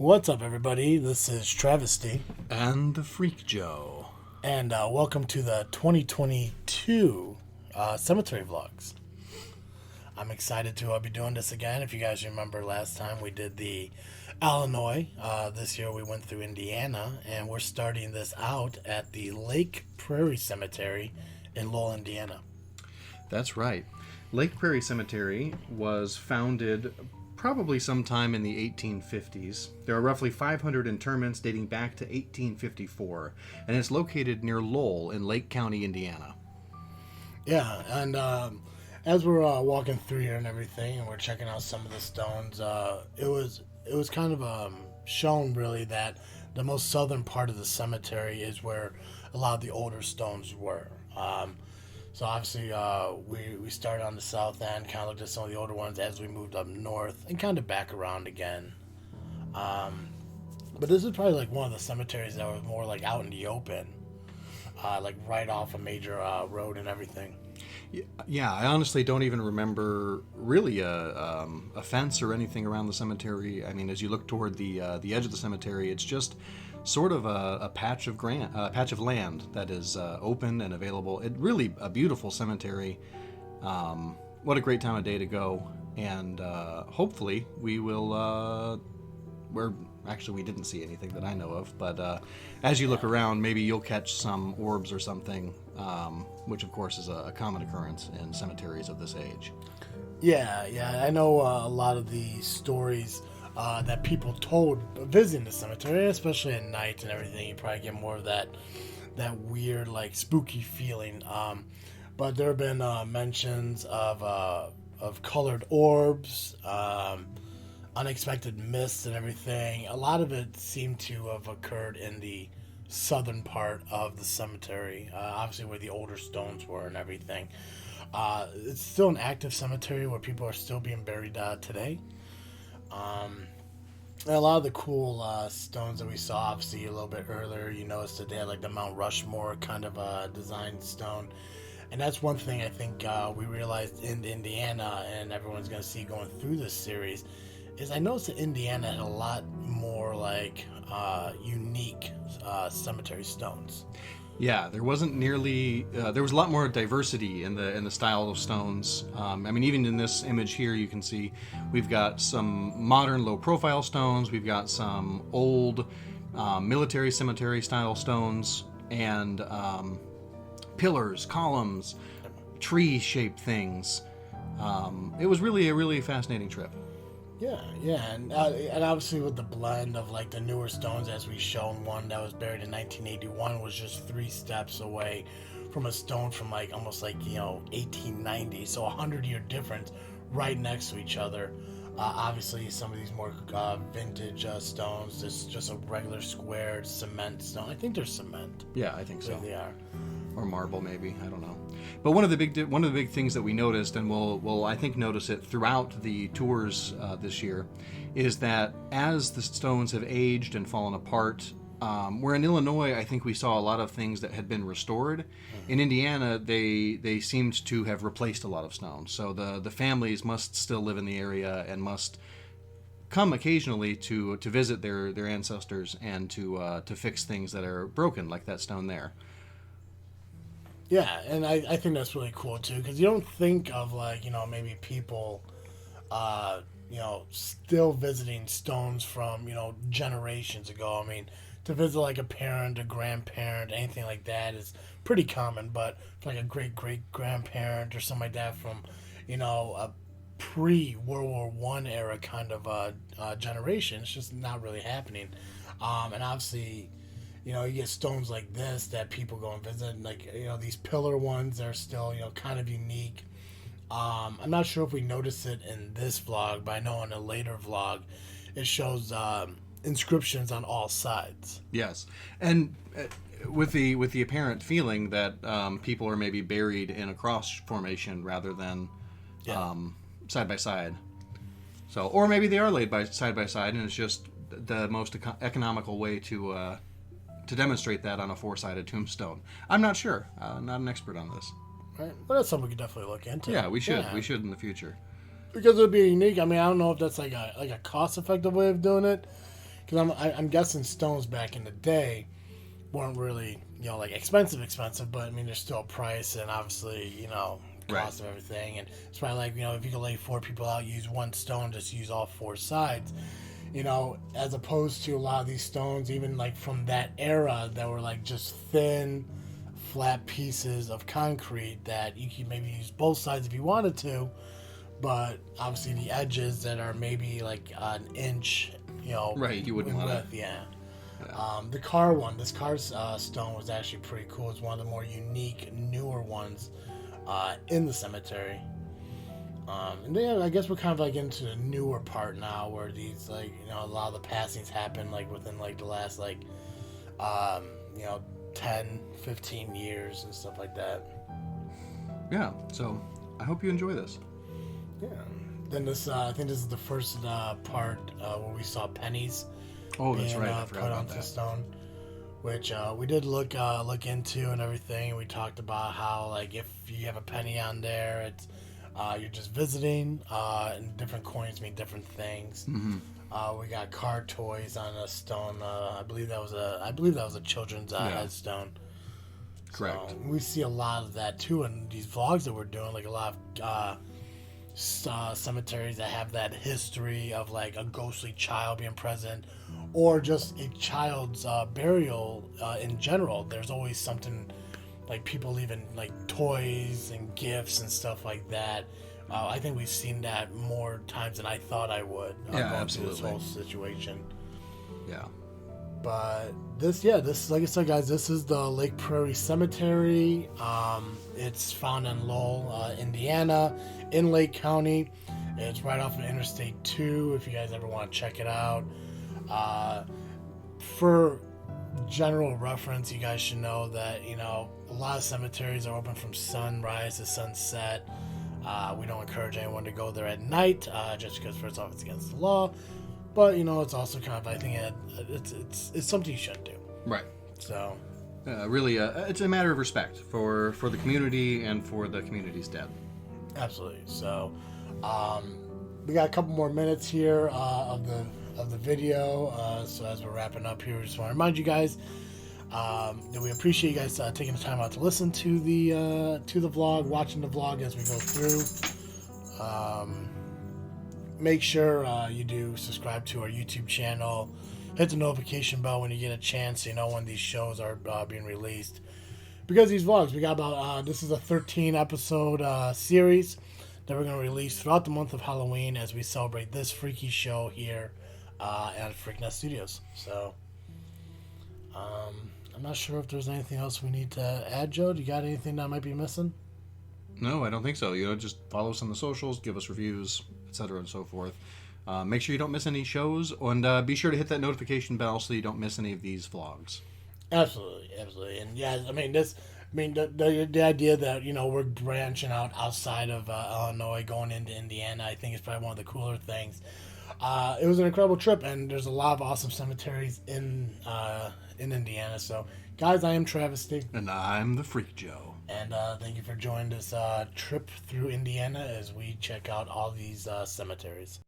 What's up, everybody? This is Travesty. And the Freak Joe. And welcome to the 2022 Cemetery Vlogs. I'm excited to be doing this again. If you guys remember last time we did the Illinois. This year we went through Indiana. And we're starting this out at the Lake Prairie Cemetery in Lowell, Indiana. That's right. Lake Prairie Cemetery was founded probably sometime in the 1850s. There are roughly 500 interments dating back to 1854, and it's located near Lowell in Lake County, Indiana. Yeah, and as we're walking through here and everything, and we're checking out some of the stones, it was kind of shown really that the most southern part of the cemetery is where a lot of the older stones were. So obviously, we started on the south end, kind of looked at some of the older ones as we moved up north, and kind of back around again. But this is probably like one of the cemeteries that was more like out in the open, like right off a major road and everything. Yeah, I honestly don't even remember really a fence or anything around the cemetery. I mean, as you look toward the edge of the cemetery, it's just sort of a patch of land that is open and available. It really a beautiful cemetery. What a great time of day to go, and hopefully we will. We didn't see anything that I know of, but as you look around, maybe you'll catch some orbs or something, which of course is a common occurrence in cemeteries of this age. Yeah, I know a lot of the stories that people told visiting the cemetery, especially at night and everything. You probably get more of that weird, like, spooky feeling. But there have been mentions of colored orbs, unexpected mists and everything. A lot of it seemed to have occurred in the southern part of the cemetery, obviously where the older stones were and everything. It's still an active cemetery where people are still being buried today. A lot of the cool stones that we saw, obviously, a little bit earlier, you noticed that they had like the Mount Rushmore kind of designed stone. And that's one thing I think we realized in Indiana, and everyone's going to see going through this series, is I noticed that Indiana had a lot more like unique cemetery stones. Yeah, there wasn't nearly. There was a lot more diversity in the style of stones. I mean, even in this image here, you can see we've got some modern low-profile stones. We've got some old military cemetery style stones, and pillars, columns, tree-shaped things. It was really a really fascinating trip. Yeah, and obviously with the blend of like the newer stones, as we shown, one that was buried in 1981 was just 3 steps away from a stone from like almost like 1890, so 100-year difference right next to each other. Obviously, some of these more vintage stones, this just a regular squared cement stone. I think they're cement. Yeah, I think so. They are. Or marble, maybe, I don't know. But one of the big things that we noticed, and we'll I think notice it throughout the tours this year, is that as the stones have aged and fallen apart, where in Illinois I think we saw a lot of things that had been restored. In Indiana, they seemed to have replaced a lot of stones. So the families must still live in the area and must come occasionally to visit their ancestors and to fix things that are broken, like that stone there. Yeah, and I think that's really cool too, because you don't think of like, maybe people, still visiting stones from, generations ago. I mean, to visit like a parent, a grandparent, anything like that is pretty common, but for like a great-great-grandparent or something like that from, a pre-World War I era kind of generation, it's just not really happening. And obviously, you get stones like this that people go and visit, and like, these pillar ones are still, kind of unique. I'm not sure if we noticed it in this vlog, but I know in a later vlog, it shows inscriptions on all sides. Yes, and with the apparent feeling that people are maybe buried in a cross formation rather than side by side. So, or maybe they are laid side by side, and it's just the most economical way to demonstrate that on a 4-sided tombstone. I'm not sure. Not an expert on this. Right. Well, that's something we could definitely look into. Yeah, we should. Yeah. We should in the future. Because it would be unique. I mean, I don't know if that's like a cost-effective way of doing it. because I'm guessing stones back in the day weren't really, like expensive, but I mean, there's still a price and obviously, cost of everything. And it's probably like, if you could lay 4 people out, use one stone, just use all 4 sides, as opposed to a lot of these stones, even like from that era that were like just thin, flat pieces of concrete that you could maybe use both sides if you wanted to, but obviously the edges that are maybe like an inch, right, you wouldn't want to. Yeah. The car one, this car stone was actually pretty cool. It's one of the more unique, newer ones in the cemetery. And then I guess we're kind of like into the newer part now, where these like a lot of the passings happen like within like the last like 10, 15 years and stuff like that. Yeah. So I hope you enjoy this. Yeah. Then this I think this is the first part where we saw pennies. Oh, that's right. I forgot put about onto that. stone, which we did look into and everything. We talked about how like if you have a penny on there, it's you're just visiting, and different coins mean different things. Mm-hmm. We got car toys on a stone. I believe that was a children's headstone. Correct. So we see a lot of that too in these vlogs that we're doing. Like a lot of cemeteries that have that history of like a ghostly child being present, or just a child's burial in general. There's always something like people leaving like toys and gifts and stuff like that. I think we've seen that more times than I thought I would. Yeah, going absolutely. through this whole situation. Yeah. But this, like I said, guys, this is the Lake Prairie Cemetery. It's found in Lowell, Indiana, in Lake County. It's right off of Interstate 2, if you guys ever want to check it out. For general reference, you guys should know that, a lot of cemeteries are open from sunrise to sunset. We don't encourage anyone to go there at night, just because, first off, it's against the law. But it's also kind of, I think it's something you shouldn't do. Right. So, really, it's a matter of respect for the community and for the community's dead. absolutely. So, we got a couple more minutes here of the video. So as we're wrapping up here, we just want to remind you guys that we appreciate you guys taking the time out to listen to the vlog, watching the vlog as we go through. Make sure you do subscribe to our YouTube channel. Hit the notification bell when you get a chance, so you know when these shows are being released. Because these vlogs, we got about, this is a 13 episode series that we're going to release throughout the month of Halloween as we celebrate this freaky show here at Freaknest Studios. So, I'm not sure if there's anything else we need to add, Joe. Do you got anything that I might be missing? No, I don't think so. Just follow us on the socials, give us reviews, etc. and so forth. Make sure you don't miss any shows, and be sure to hit that notification bell so you don't miss any of these vlogs. Absolutely. And yeah, the idea that we're branching out outside of Illinois, going into Indiana, I think is probably one of the cooler things. It was an incredible trip, and there's a lot of awesome cemeteries in Indiana. So, guys, I am Travesty, And I'm the Freak Joe. and thank you for joining this trip through Indiana as we check out all these cemeteries.